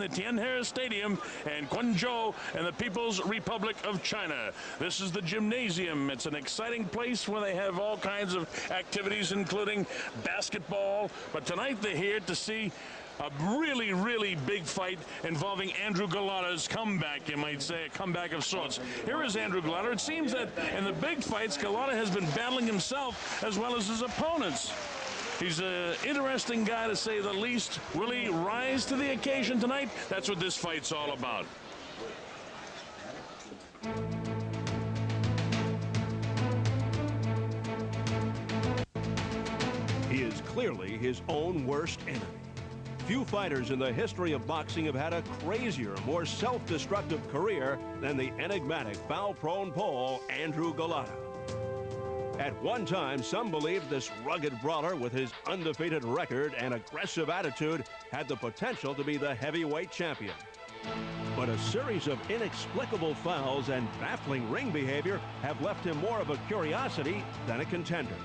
the Tianhe Stadium in Guangzhou in the People's Republic of China. This is the gymnasium. It's an exciting place where they have all kinds of activities, including basketball. But tonight they're here to see a really, really big fight involving Andrew Golota's comeback, you might say, a comeback of sorts. Here is Andrew Golota. It seems that in the big fights, Golota has been battling himself as well as his opponents. He's an interesting guy, to say the least. Will he rise to the occasion tonight? That's what this fight's all about. He is clearly his own worst enemy. Few fighters in the history of boxing have had a crazier, more self-destructive career than the enigmatic, foul-prone Pole, Andrew Golota. At one time, some believed this rugged brawler with his undefeated record and aggressive attitude had the potential to be the heavyweight champion. But a series of inexplicable fouls and baffling ring behavior have left him more of a curiosity than a contender.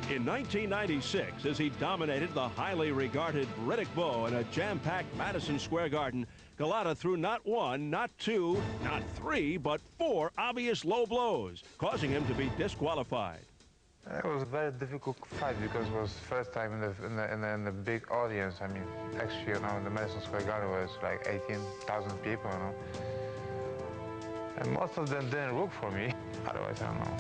In 1996, as he dominated the highly regarded Riddick Bowe in a jam-packed Madison Square Garden, Golota threw not one, not two, not three, but four obvious low blows, causing him to be disqualified. It was a very difficult fight because it was first time in the big audience. I mean, actually, the Madison Square Garden was like 18,000 people, And most of them didn't look for me. Otherwise, I don't know.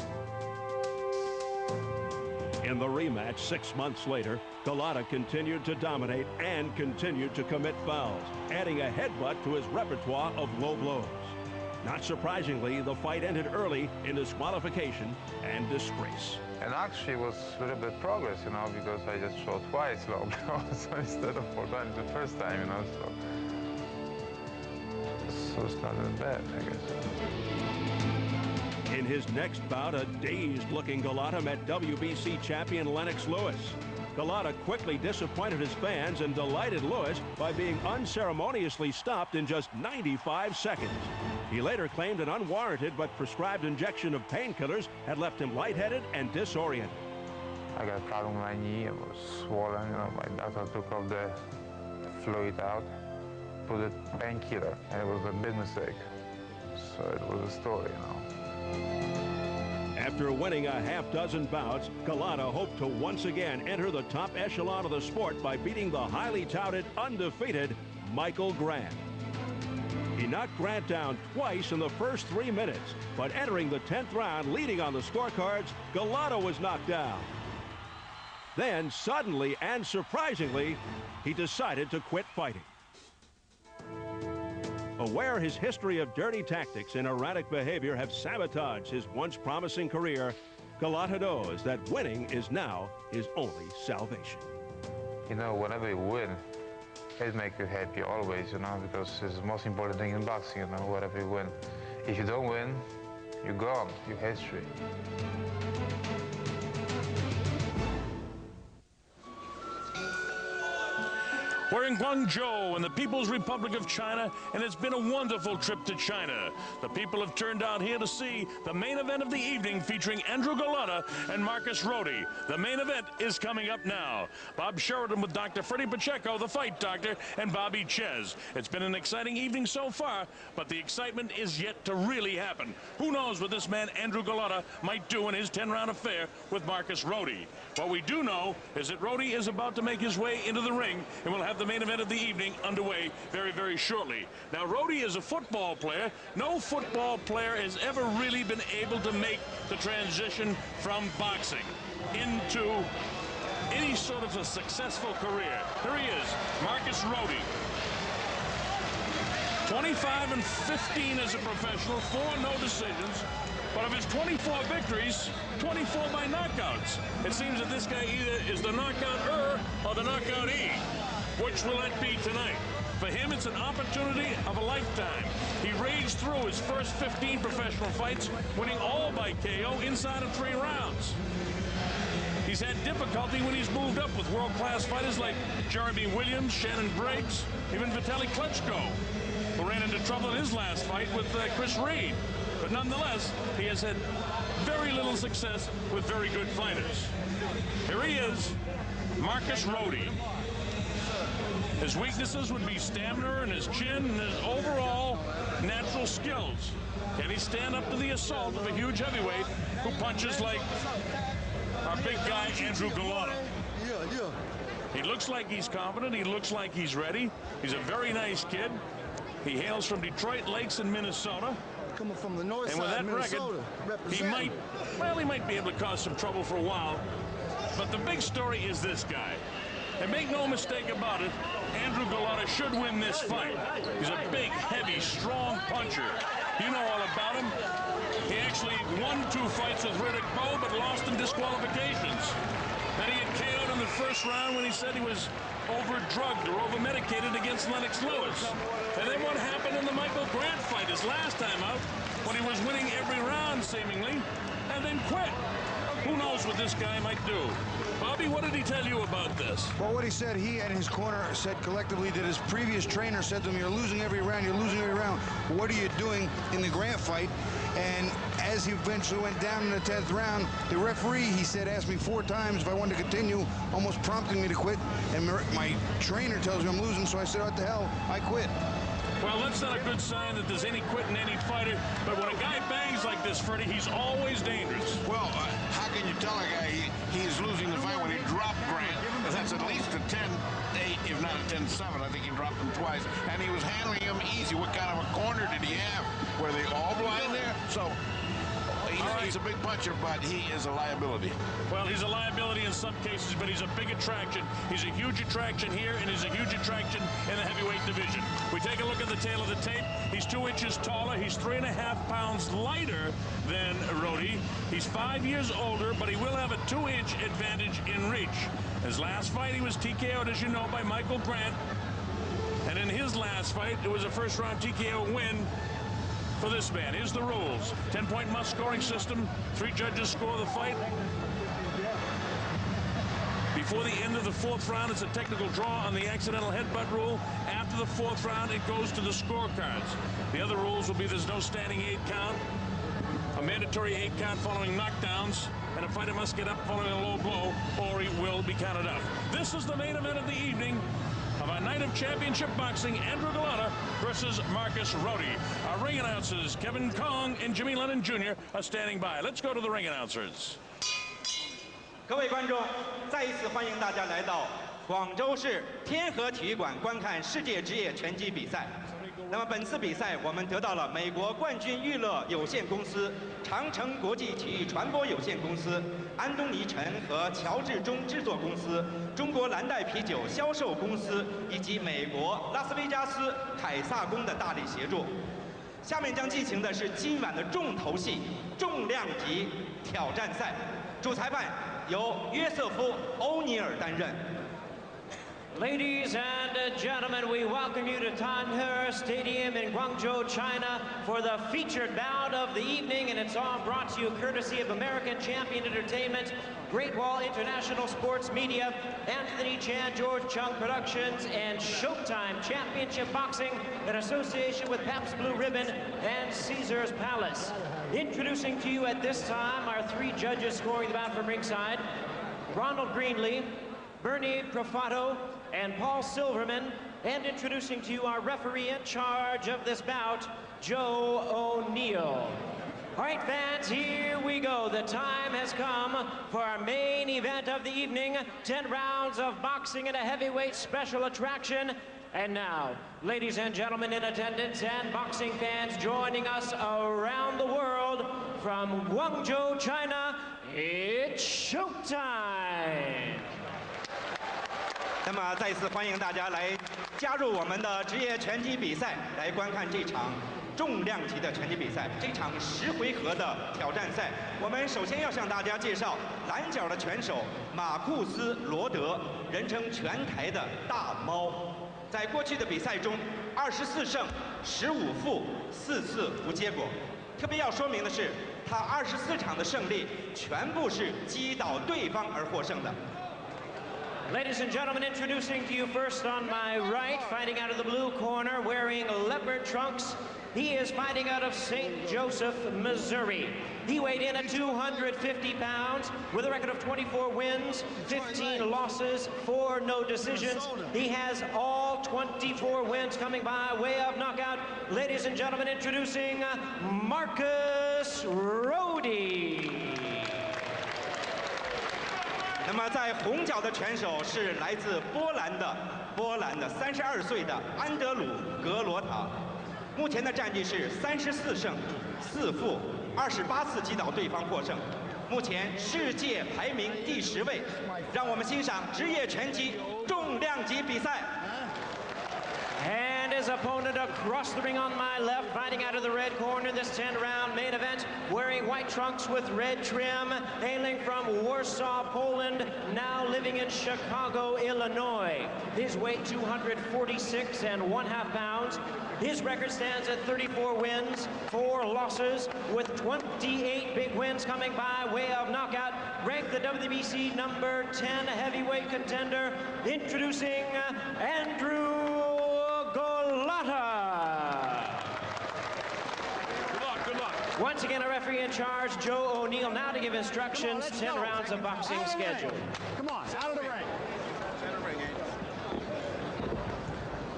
In the rematch 6 months later, Golota continued to dominate and continued to commit fouls, adding a headbutt to his repertoire of low blows. Not surprisingly, the fight ended early in disqualification and disgrace. And actually, it was a little bit progress, because I just showed twice low blows instead of 4 times the first time, so it's not that bad, I guess. In his next bout, a dazed-looking Golota met WBC champion Lennox Lewis. Golota quickly disappointed his fans and delighted Lewis by being unceremoniously stopped in just 95 seconds. He later claimed an unwarranted but prescribed injection of painkillers had left him lightheaded and disoriented. I got a problem with my knee. It was swollen. My doctor took all the fluid out, put a painkiller, and it was a big mistake. So it was a story, After winning a half-dozen bouts, Golota hoped to once again enter the top echelon of the sport by beating the highly touted, undefeated Michael Grant. He knocked Grant down twice in the first 3 minutes, but entering the 10th round, leading on the scorecards, Golota was knocked down. Then, suddenly and surprisingly, he decided to quit fighting. Aware his history of dirty tactics and erratic behavior have sabotaged his once promising career, Golota knows that winning is now his only salvation. Whenever you win, it makes you happy always, because it's the most important thing in boxing, whatever you win. If you don't win, you're gone, you're history. We're in Guangzhou in the People's Republic of China, and it's been a wonderful trip to China. The people have turned out here to see the main event of the evening featuring Andrew Golota and Marcus Rhode. The main event is coming up now. Bob Sheridan with Dr. Freddie Pacheco, the fight doctor, and Bobby Ches. It's been an exciting evening so far, but the excitement is yet to really happen. Who knows what this man Andrew Golota might do in his 10-round affair with Marcus Rhode. What we do know is that Rhode is about to make his way into the ring, and we'll have the main event of the evening underway very, very shortly. Now, Rhode is a football player. No football player has ever really been able to make the transition from boxing into any sort of a successful career. Here he is, Marcus Rhode. 25-15 as a professional, 4 no decisions. But of his 24 victories, 24 by knockouts. It seems that this guy either is the knockout-er or the knockout-e. Which will it be tonight? For him, it's an opportunity of a lifetime. He raged through his first 15 professional fights, winning all by KO inside of 3 rounds. He's had difficulty when he's moved up with world-class fighters like Jeremy Williams, Shannon Briggs, even Vitaly Klitschko, who ran into trouble in his last fight with Chris Reed. But nonetheless, he has had very little success with very good fighters. Here he is, Marcus Rhode. His weaknesses would be stamina and his chin and his overall natural skills. Can he stand up to the assault of a huge heavyweight who punches like our big guy, Andrew Golota? He looks like he's confident. He looks like he's ready. He's a very nice kid. He hails from Detroit Lakes in Minnesota. Coming from the north and with side that of Minnesota, record, he might be able to cause some trouble for a while. But the big story is this guy. And make no mistake about it, Andrew Golota should win this fight. He's a big, heavy, strong puncher. You know all about him. He actually won 2 fights with Rhode, but lost in disqualifications. Then he had KO'd in the first round when he said he was over-drugged or over-medicated against Lennox Lewis. And then what happened in the Michael Grant fight his last time out, when he was winning every round, seemingly, and then quit. Who knows what this guy might do? Bobby, what did he tell you about this? Well, what he said, he and his corner said collectively that his previous trainer said to him, you're losing every round, you're losing every round. What are you doing in the Grant fight? And as he eventually went down in the 10th round, the referee, he said, asked me 4 times if I wanted to continue, almost prompting me to quit. And my trainer tells me I'm losing, so I said, what the hell, I quit. Well, that's not a good sign that there's any quit in any fighter. But when a guy bangs like this, Freddie, he's always dangerous. Well, how can you tell a guy he's losing the fight when he dropped Grant? That's at least a 10-8, if not a 10-7. I think he dropped him twice. And he was handling him easy. What kind of a corner did he have? Were they all blind there? So he's a big puncher, but he is a liability. Well, he's a liability in some cases, but he's a big attraction. He's a huge attraction here, and he's a huge attraction in the heavyweight division. We take a look at the tail of the tape. He's 2 inches taller. He's 3.5 pounds lighter than Rhode. He's 5 years older, but he will have a 2-inch advantage in reach. His last fight, he was TKO'd, as you know, by Michael Grant. And in his last fight, it was a first-round TKO win for this man. Here's the rules. 10-point must-scoring system. 3 judges score the fight. Before the end of the 4th round, it's a technical draw on the accidental headbutt rule. After the 4th round, it goes to the scorecards. The other rules will be there's no standing 8 count, a mandatory 8 count following knockdowns, and a fighter must get up following a low blow, or he will be counted out. This is the main event of the evening of our night of championship boxing. Andrew Golota versus Marcus Rhode. Our ring announcers, Kevin Kong and Jimmy Lennon Jr. are standing by. Let's go to the ring announcers. 各位观众，再一次欢迎大家来到广州市天河体育馆观看世界职业拳击比赛。那么本次比赛，我们得到了美国冠军娱乐有限公司、长城国际体育传播有限公司、安东尼陈和乔治中制作公司、中国蓝带啤酒销售公司以及美国拉斯维加斯凯撒宫的大力协助。下面将进行的是今晚的重头戏——重量级挑战赛。主裁判由约瑟夫·欧尼尔担任。 Ladies and gentlemen, we welcome you to Tanher Stadium in Guangzhou, China for the featured bout of the evening, and it's all brought to you courtesy of American Champion Entertainment, Great Wall International Sports Media, Anthony Chan, George Chung Productions, and Showtime Championship Boxing in association with Pabst Blue Ribbon and Caesar's Palace. Introducing to you at this time our 3 judges scoring the bout from ringside, Ronald Greenlee, Bernie Profato, and Paul Silverman, and introducing to you our referee in charge of this bout, Joe O'Neill. All right, fans, here we go. The time has come for our main event of the evening, 10 rounds of boxing and a heavyweight special attraction. And now, ladies and gentlemen in attendance and boxing fans joining us around the world from Guangzhou, China, it's showtime! 那么再次欢迎大家来加入我们的职业拳击比赛，来观看这场重量级的拳击比赛，这场10回合的挑战赛。我们首先要向大家介绍蓝角的拳手马库斯·罗德，人称拳台的大猫。在过去的比赛中，24胜15负，4次无结果。特别要说明的是，他24场的胜利全部是击倒对方而获胜的。 Ladies and gentlemen, introducing to you first on my right, fighting out of the blue corner, wearing leopard trunks. He is fighting out of St. Joseph, Missouri. He weighed in at 250 pounds with a record of 24 wins, 15 losses, 4 no decisions. He has all 24 wins coming by way of knockout. Ladies and gentlemen, introducing Marcus Rhode. 那么在红角的拳手是来自波兰的32岁的安德鲁·格罗塔，目前的战绩是34胜4负，28次击倒对方获胜，目前世界排名第10位。让我们欣赏职业拳击重量级比赛。 And his opponent across the ring on my left, fighting out of the red corner, this 10-round main event, wearing white trunks with red trim, hailing from Warsaw, Poland, now living in Chicago, Illinois. His weight 246 1/2 pounds. His record stands at 34 wins, 4 losses, with 28 big wins coming by way of knockout. Ranked the WBC number 10 heavyweight contender, introducing Andrew Golota. Good luck. Once again, a referee in charge, Joe O'Neill, now to give instructions, 10 rounds of boxing schedule. Come on, out of the ring.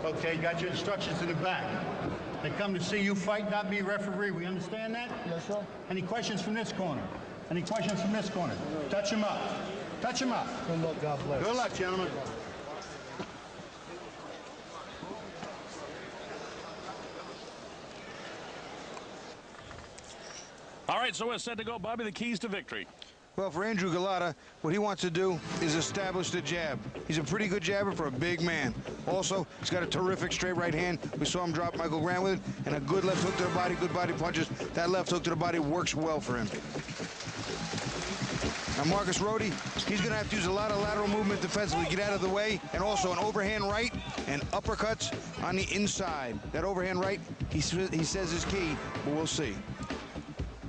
Okay, got your instructions in the back. They come to see you fight, not be referee. We understand that? Yes, sir. Any questions from this corner? Any questions from this corner? Touch him up. Touch him up. Good luck, God bless. Good luck, gentlemen. All right, so we're set to go, Bobby. The keys to victory. Well, for Andrew Golota, what he wants to do is establish the jab. He's a pretty good jabber for a big man. Also, he's got a terrific straight right hand. We saw him drop Michael Grant with it, and a good left hook to the body, good body punches. That left hook to the body works well for him. Now, Marcus Rhode, he's going to have to use a lot of lateral movement defensively, get out of the way, and also an overhand right and uppercuts on the inside. That overhand right, he says is key, but we'll see.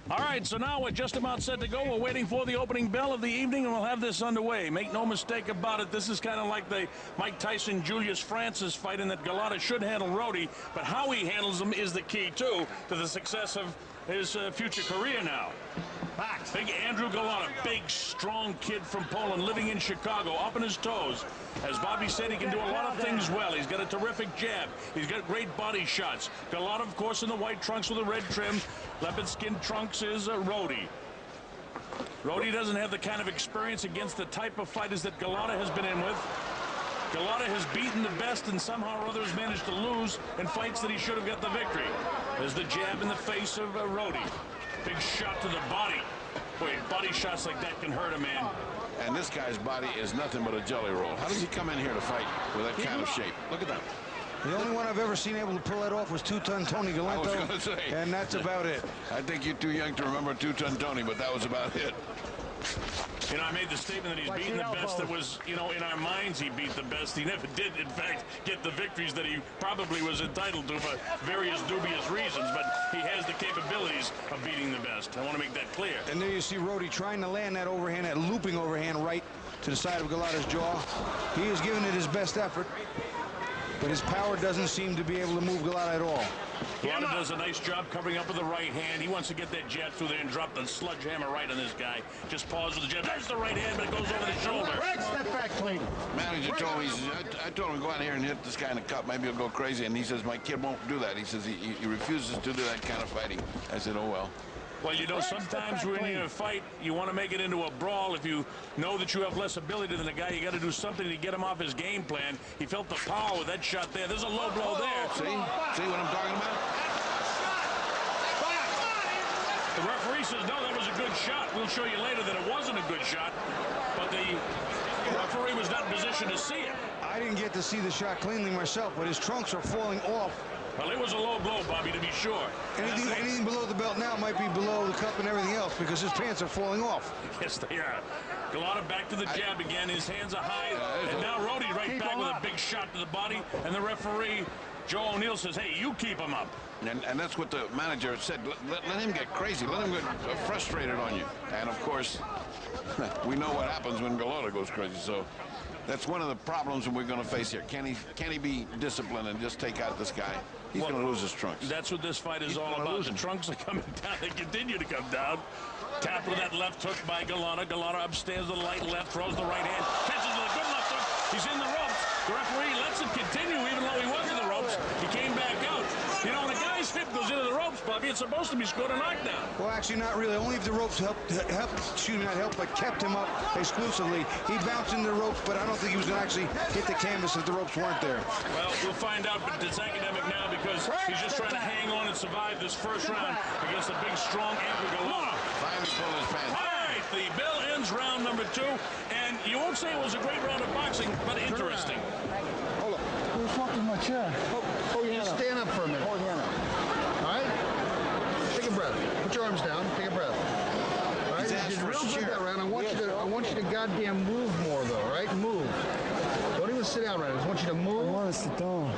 All right, so now we're just about set to go. We're waiting for the opening bell of the evening, and we'll have this underway. Make no mistake about it, this is kind of like the Mike Tyson-Julius Francis fight in that Golota should handle Rhode, but how he handles him is the key, too, to the success of his future career now. Big Andrew Golota, big, strong kid from Poland, living in Chicago, up on his toes. As Bobby said, he can do a lot of things well. He's got a terrific jab. He's got great body shots. Golota, of course, in the white trunks with the red trim. Leopard skin trunks is Rhode. Rhode doesn't have the kind of experience against the type of fighters that Golota has been in with. Golota has beaten the best and somehow or others managed to lose in fights that he should have got the victory. There's the jab in the face of Rhode. Big shot to the body. Boy, body shots like that can hurt a man. And this guy's body is nothing but a jelly roll. How does he come in here to fight with that kind of shape? Look at that. The only one I've ever seen able to pull that off was two-ton Tony Golota. I was going to say. And that's about it. I think you're too young to remember two-ton Tony, but that was about it. You know, I made the statement that he's beaten the best that was, you know, in our minds he beat the best. He never did, in fact, get the victories that he probably was entitled to for various dubious reasons, but he has the capabilities of beating the best. I want to make that clear. And there you see Rhode trying to land that overhand, that looping overhand right to the side of Golota's jaw. He is giving it his best effort, but his power doesn't seem to be able to move Golota at all. Golota does a nice job covering up with the right hand. He wants to get that jab through there and drop the sledgehammer right on this guy. Just pause with the jab. There's the right hand, but it goes over the shoulder. Step back, clean. Manager told me, I told him to go out here and hit this guy in the cup. Maybe he'll go crazy. And he says, my kid won't do that. He says he refuses to do that kind of fighting. I said, oh, well. Well, you know, sometimes when you're in a fight, you want to make it into a brawl. If you know that you have less ability than the guy, you got to do something to get him off his game plan. He felt the power with that shot there. There's a low blow there. See what I'm talking about? The referee says, no, that was a good shot. We'll show you later that it wasn't a good shot, but the referee was not in position to see it. I didn't get to see the shot cleanly myself, but his trunks are falling off. Well, it was a low blow, Bobby, to be sure. Anything below the belt now might be below the cup and everything else because his pants are falling off. Yes, they are. Golota back to the jab again. His hands are high. And now Rhode right back with a big shot to the body. And the referee, Joe O'Neill, says, hey, you keep him up. And that's what the manager said. Let him get crazy. Let him get frustrated on you. And, of course, we know what happens when Golota goes crazy. So that's one of the problems that we're going to face here. Can he be disciplined and just take out this guy? He's going to lose his trunks. That's what this fight is all about. The trunks are coming down. They continue to come down. Tapped with that left hook by Golota. Golota upstairs with the light left, throws the right hand, catches with a good left hook. He's in the ropes. The referee lets it continue even though Bobby. It's supposed to be scored a knockdown. Well, actually, not really. Only if the ropes helped, not helped, but kept him up exclusively. He bounced into the ropes, but I don't think he was going to actually hit the canvas if the ropes weren't there. Well, we'll find out, but it's academic now because he's just trying to hang on and survive this first round against a big, strong Andrew Golota. Finally pulled his pants. All right, the bell ends round number 2, and you won't say it was a great round of boxing, but interesting. Hold up. Who the fuck is my chair? Hold your hand up. Stand up for a minute. Hold your hand up. All right? Take a breath. Put your arms down. Take a breath. All right? You did real good that round. I want you to goddamn move more, though, all right? Move. Don't even sit down right now. I just want you to move. I want to sit down.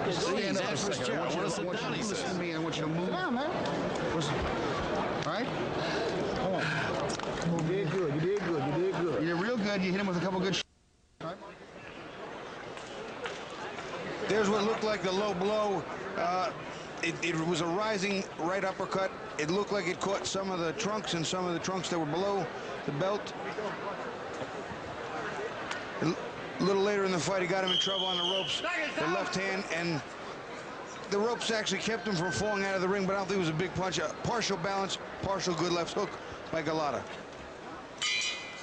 Just stand up for a second. I want you to listen to me. I want you to move. Sit down, man. Listen. All right? Come on. You did good. You did good. You did good. You did real good. You hit him with a couple good shots. Right? There's what looked like the low blow. It was a rising right uppercut. It looked like it caught some of the trunks and some of the trunks that were below the belt. A little later in the fight, he got him in trouble on the ropes, the left hand, and the ropes actually kept him from falling out of the ring, but I don't think it was a big punch. Partial balance, partial good left hook by Golota.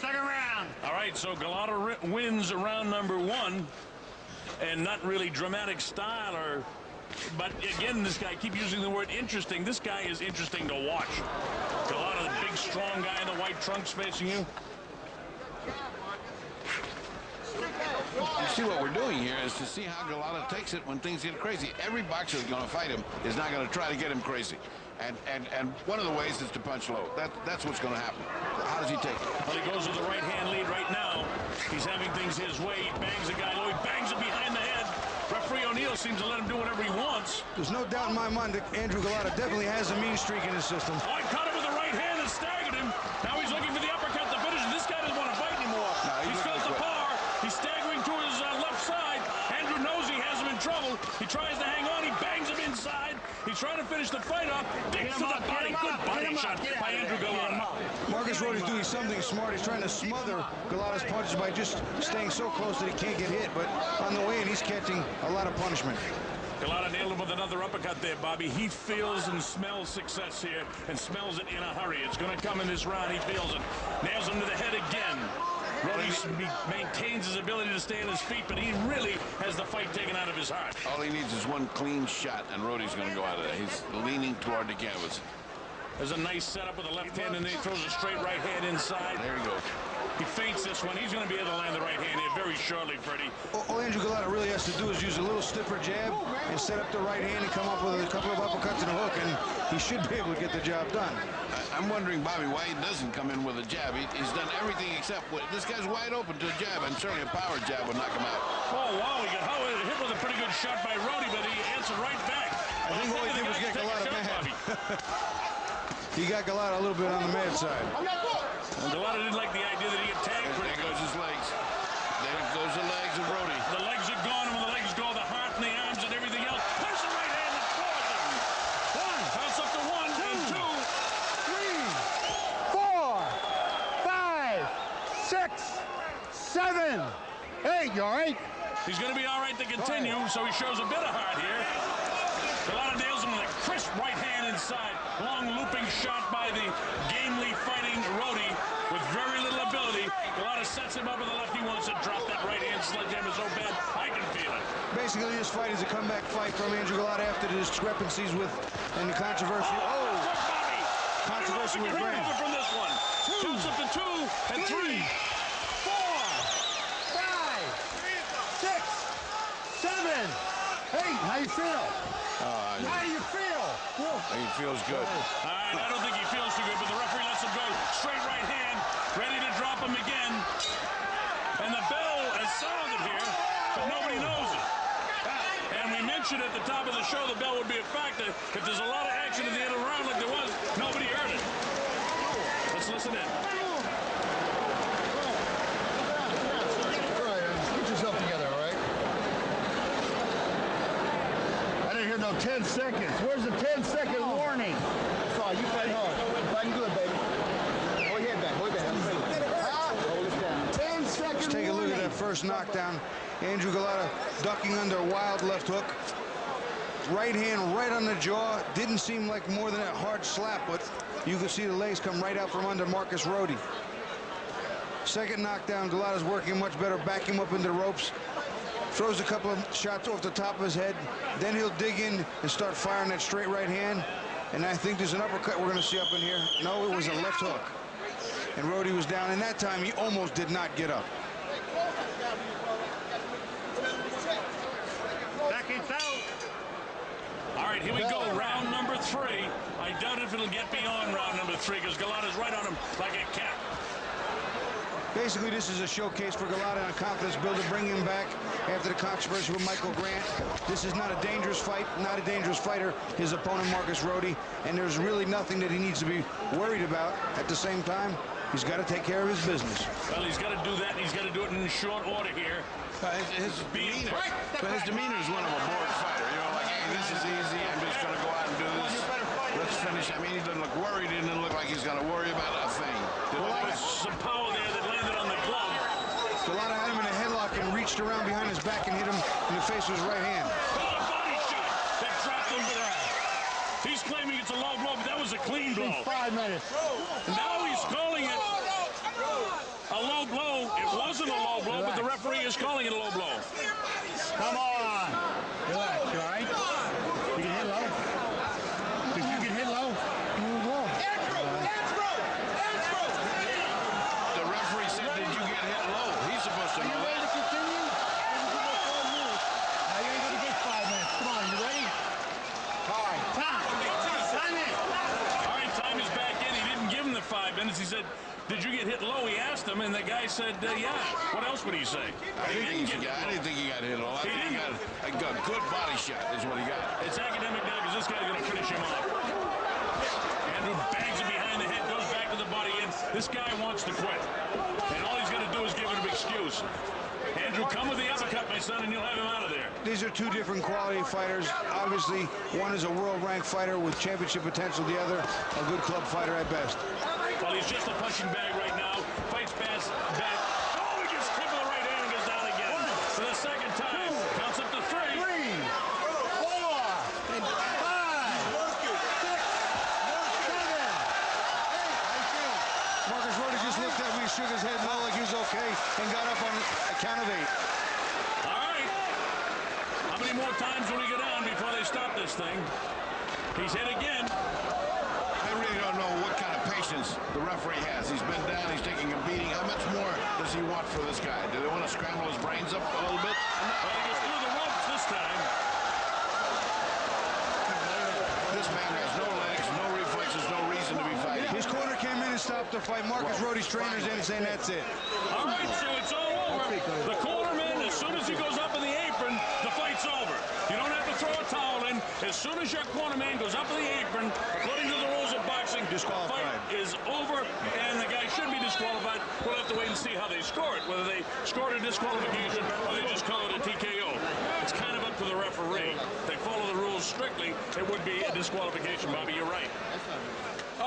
Second round. All right, so Golota wins round number 1, and not really dramatic style, but again, this guy, I keep using the word interesting. This guy is interesting to watch. Golota, the big, strong guy in the white trunks facing you. You see what we're doing here is to see how Golota takes it when things get crazy. Every boxer that's going to fight him is not going to try to get him crazy. And one of the ways is to punch low. That's what's going to happen. How does he take it? Well, he goes with the right-hand lead right now. He's having things his way. He bangs the guy low. He bangs it behind the head. Referee O'Neill seems to let him do whatever he wants. There's no doubt in my mind that Andrew Golota definitely has a mean streak in his system. Oh, he caught him with the right hand and staggered him. Now he's looking for the uppercut to finish. This guy doesn't want to fight anymore. No, he's felt the power. He's staggering to his left side. Andrew knows he has him in trouble. He tries to hang on. He bangs him inside. He's trying to finish the fight off. Dicks to the body. Good body shot by Andrew Golota. Marcus Rhode's doing something smart. He's trying to smother Golota's punches by just staying so close that he can't get hit. But on the way in, he's catching a lot of punishment. Golota nailed him with another uppercut there, Bobby. He feels and smells success here and smells it in a hurry. It's going to come in this round. He feels it. Nails him to the head again. Rhode maintains his ability to stay on his feet, but he really has the fight taken out of his heart. All he needs is one clean shot, and Rhode's going to go out of there. He's leaning toward the canvas. There's a nice setup with the left hand, and then he throws a straight right hand inside. There he goes. He feints this one. He's going to be able to land the right hand here very shortly, Freddie. All Andrew Golota really has to do is use a little stiffer jab and set up the right hand and come up with a couple of uppercuts and a hook, and he should be able to get the job done. I'm wondering, Bobby, why he doesn't come in with a jab. He's done everything except this guy's wide open to a jab, and certainly a power jab would knock him out. Oh, wow. He got hit with a pretty good shot by Rhode, but he answered right back. I think all he did was get Golota mad. He got Golota a little bit on the mad side. And Golota didn't like the idea that he had tagged. There goes his legs. There goes the legs of Rhode. The legs are gone, and when the legs go, the heart and the arms and everything else. Punch the right hand that floors him. One. Counts up to 1 and 2, 3, 4, 5, 6, 7, 8. You all right? He's going to be all right to continue, so he shows a bit of heart here. Golota nails him with a crisp right hand inside. Long looping shot by the gamely fighting Rhode with very little ability. Golota sets him up with the left. He wants to drop that right hand sledgehammer so bad, I can feel it. Basically, this fight is a comeback fight from Andrew Golota after the discrepancies with and the controversy. Oh, controversy with Grant. From this one. Counts up to 2 and 3. 4, 5, 6, 7, 8. How you feel? How do you feel? He feels good. All right, I don't think he feels too good, but the referee lets him go. Straight right hand, ready to drop him again. And the bell has sounded here, but nobody knows it. And we mentioned at the top of the show the bell would be a factor. If there's a lot of action at the end of the round like there was, nobody heard it. Let's listen in. All right, get yourself together, all right? I didn't hear no 10 seconds. Where's the 10-second warning? That's all. You fight hard. Fighting good, baby. Hold your head back. Hold your head back. Hold it down. 10 seconds. Let's take a look at that first knockdown. Andrew Golota ducking under a wild left hook. Right hand right on the jaw. Didn't seem like more than a hard slap, but you could see the legs come right out from under Marcus Rhode. Second knockdown, Golota's working much better, back him up into the ropes. Throws a couple of shots off the top of his head. Then he'll dig in and start firing that straight right hand. And I think there's an uppercut we're going to see up in here. No, it was a left hook. And Rhode was down, and that time he almost did not get up. All right, here we go, round number 3. I doubt if it'll get beyond round number 3 because Golota's right on him like a cat. Basically, this is a showcase for Golota on confidence builder, bring him back after the controversy with Michael Grant. This is not a dangerous fight, not a dangerous fighter, his opponent Marcus Rhode, and there's really nothing that he needs to be worried about. At the same time, he's got to take care of his business. Well, he's got to do that, and he's got to do it in short order here. His demeanor is one of a bored fighter. You know, like, hey, this is easy. I'm just going to go out and do this. Let's finish. I mean, he doesn't look worried. He doesn't look like he's going to worry about a thing. Well, some power there that landed on the glove. Golota had him in a headlock and reached around behind his back and hit him in the face with his right hand. Oh, a body shot that dropped him to the ground. He's claiming it's a low blow, but that was a clean blow. 5 minutes. And now he's calling it a low blow. It wasn't a low blow, but the referee is calling it a low blow. Come on. Relax, all right? You can hit low. If you can hit low, you will go. The referee said, did you get hit low? He's supposed to know that. Ready to continue? Now you ain't going to get 5 minutes. Come on, you ready? All right, time. Time in. All right, time is back in. He didn't give him the 5 minutes. He said, did you get hit low? He asked him, and the guy said, yeah. What else would he say? I didn't think he got hit low. I think he got a good body shot is what he got. It's academic now because this guy's going to finish him off. Andrew bangs him behind the head, goes back to the body, and this guy wants to quit. And all he's going to do is give him an excuse. Andrew, come with the uppercut, my son, and you'll have him out of there. These are two different quality fighters. Obviously, one is a world-ranked fighter with championship potential. The other, a good club fighter at best. Well, he's just a punching bag right now. Fights back. Oh, he gets hit with the right hand and goes down again. For the second time. Counts up to 3. 3, 4, 5, 6, 7, 8. Marcus Rhode just looked at me, shook his head no like he was okay, and got up on a count of 8. All right. How many more times will we go down before they stop this thing? He's hit again. I really don't know what kind of patience the referee has. He's been down, he's taking a beating. How much more does he want for this guy? Do they want to scramble his brains up a little bit? Well, he gets through the ropes this time. This man has no legs, no reflexes, no reason to be fighting. His corner came in and stopped the fight. Marcus Rhode's trainer's in saying that's it. All right, so it's all over. The cornerman, as soon as he goes up in the apron, the fight's over. You don't have to throw a towel in. As soon as your cornerman goes up in the apron, according to the rules of boxing, disqualified. The fight is over, and the guy should be disqualified. We'll have to wait and see how they score it, whether they score it a disqualification or they just call it a TKO. It's kind of up to the referee. If they follow the rules strictly, it would be a disqualification, Bobby. You're right.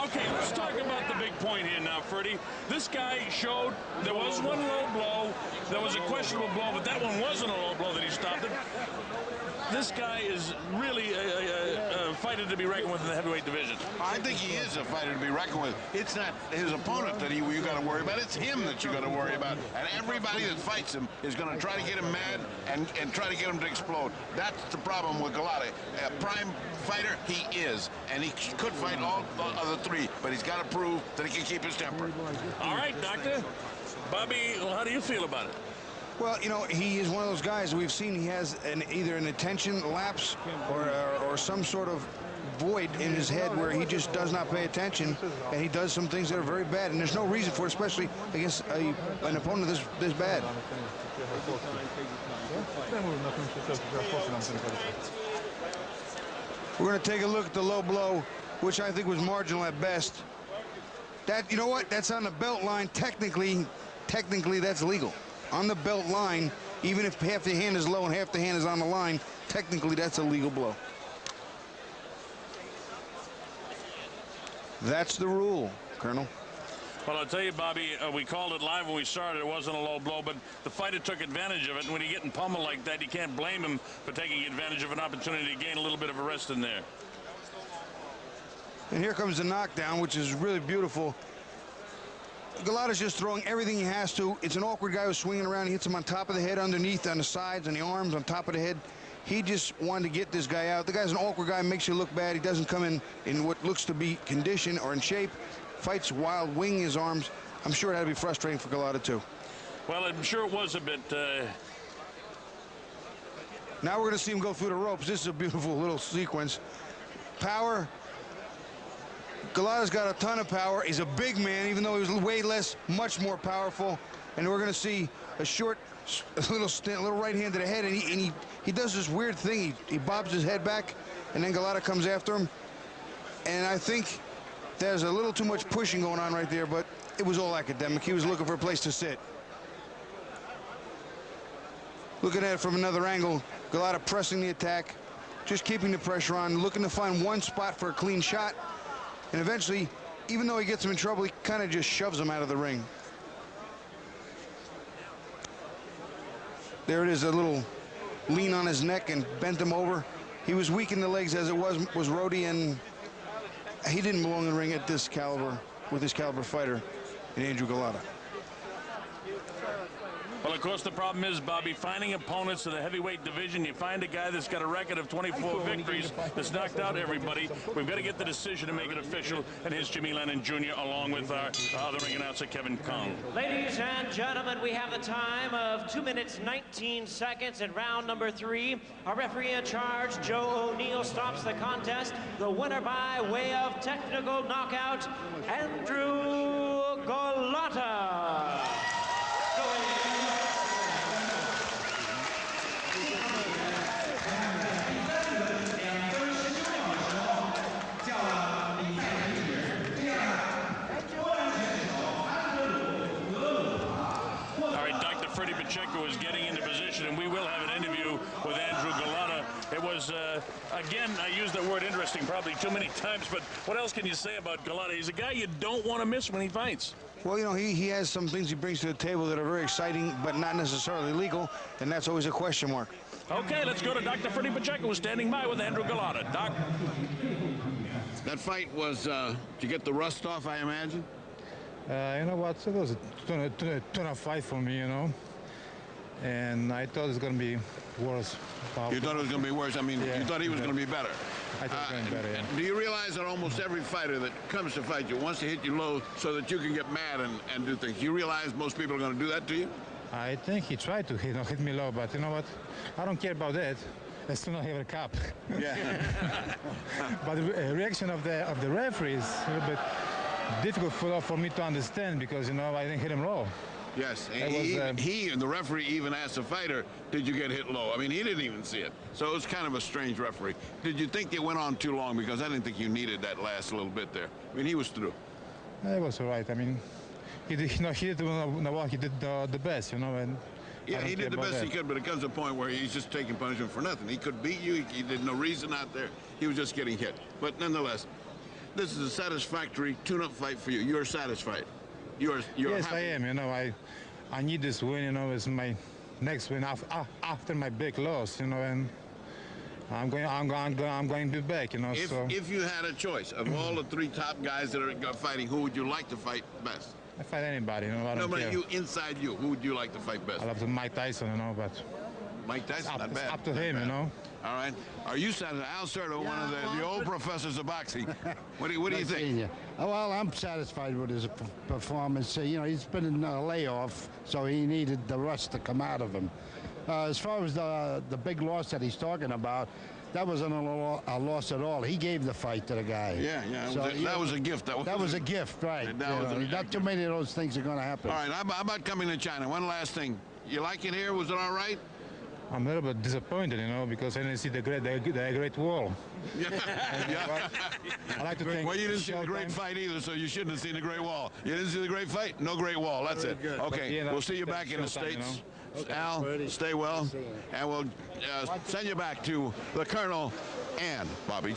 Okay, let's talk about the big point here now, Freddie. This guy showed there was one low blow. There was a questionable blow, but that one wasn't a low blow that he stopped it. This guy is really a fighter to be reckoned with in the heavyweight division. I think he is a fighter to be reckoned with. It's not his opponent that you got to worry about. It's him that you got to worry about. And everybody that fights him is going to try to get him mad and try to get him to explode. That's the problem with Golota. A prime fighter, he is. And he could fight all other 3, but he's got to prove that he can keep his temper. All right, Doctor. Bobby, well, how do you feel about it? Well, you know, he is one of those guys we've seen. He has either an attention lapse or some sort of void in his head where he just does not pay attention, and he does some things that are very bad, and there's no reason for it, especially against an opponent this bad. We're going to take a look at the low blow, which I think was marginal at best. That, you know what? That's on the belt line. Technically, that's legal. On the belt line, even if half the hand is low and half the hand is on the line, technically that's a legal blow. That's the rule, Colonel. Well, I'll tell you, Bobby, we called it live when we started. It wasn't a low blow, but the fighter took advantage of it. And when you're getting pummeled like that, you can't blame him for taking advantage of an opportunity to gain a little bit of a rest in there. And here comes the knockdown, which is really beautiful. Golota's just throwing everything he has to. It's an awkward guy who's swinging around. He hits him on top of the head, underneath, on the sides, on the arms, on top of the head. He just wanted to get this guy out. The guy's an awkward guy, makes you look bad. He doesn't come in what looks to be condition or in shape. Fights wild, winging his arms. I'm sure it had to be frustrating for Golota, too. Well, I'm sure it was a bit. Now we're going to see him go through the ropes. This is a beautiful little sequence. Power. Golota's got a ton of power. He's a big man, even though he was way less, much more powerful. And we're going to see a short, a little right hand to the head, and he does this weird thing. He bobs his head back, and then Golota comes after him. And I think there's a little too much pushing going on right there, but it was all academic. He was looking for a place to sit. Looking at it from another angle, Golota pressing the attack, just keeping the pressure on, looking to find one spot for a clean shot. And eventually, even though he gets him in trouble, he kind of just shoves him out of the ring. There it is, a little lean on his neck and bent him over. He was weak in the legs as it was Rhode, and he didn't belong in the ring at this caliber, with this caliber fighter in Andrew Golota. Well, of course, the problem is, Bobby, finding opponents in the heavyweight division. You find a guy that's got a record of 24 victories, that's knocked out everybody. We've got to get the decision to make it official, and here's Jimmy Lennon Jr. along with our other ring announcer, Kevin Kong. Ladies and gentlemen, we have the time of 2 minutes, 19 seconds in round number 3. Our referee in charge, Joe O'Neill, stops the contest. The winner by way of technical knockout, Andrew Golota. Pacheco is getting into position, and we will have an interview with Andrew Golota. It was, again, I used that word interesting probably too many times, but what else can you say about Golota? He's a guy you don't want to miss when he fights. Well, you know, he has some things he brings to the table that are very exciting, but not necessarily legal, and that's always a question mark. Okay, let's go to Dr. Freddie Pacheco, who's standing by with Andrew Golota. Doc? That fight was, to get the rust off, I imagine? You know what, it was a tough fight for me, you know. And I thought it was going to be worse. You thought it was going to be worse? I mean, yeah, you thought he was going to be better? I thought he was going to be better, yeah. Do you realize that almost every fighter that comes to fight you wants to hit you low so that you can get mad and do things? You realize most people are going to do that to you? I think he tried to hit me low, but you know what? I don't care about that. I still don't have a cup. Yeah. But the reaction of the referee is a little bit difficult for me to understand because, you know, I didn't hit him low. Yes, he and the referee even asked the fighter, did you get hit low? I mean, he didn't even see it. So it was kind of a strange referee. Did you think they went on too long? Because I didn't think you needed that last little bit there. I mean, he was through. It was all right. I mean, he did the best, you know. And yeah, he did the best he could, but it comes to a point where he's just taking punishment for nothing. He could beat you. He did no reason out there. He was just getting hit. But nonetheless, this is a satisfactory tune-up fight for you. You're satisfied. You're yes, happy. I am. You know, I need this win. You know, it's my next win after my big loss. You know, and I'm going to be back. You know. If you had a choice of all the 3 top guys that are fighting, who would you like to fight best? I fight anybody. You know, I don't care. You inside you, who would you like to fight best? I love Mike Tyson. You know, but Mike Tyson, not bad. It's up to him. You know. All right. Are you satisfied? Al Serto, one of the old professors of boxing. What do you think? Well, I'm satisfied with his performance. You know, he's been in a layoff, so he needed the rust to come out of him. As far as the big loss that he's talking about, that wasn't a loss at all. He gave the fight to the guy. Yeah. That was a gift. That was a gift, right. Not too many of those things are going to happen. All right. How about coming to China? One last thing. You like it here? Was it all right? I'm a little bit disappointed, you know, because I didn't see the great wall. Yeah. I like to think. Well, you didn't see the great fight either, so you shouldn't have seen the great wall. You didn't see the great fight? No great wall. That's it. Okay. Yeah, we'll see you back in the States. You know? Al, stay well, and we'll send you back to the Colonel and Bobby.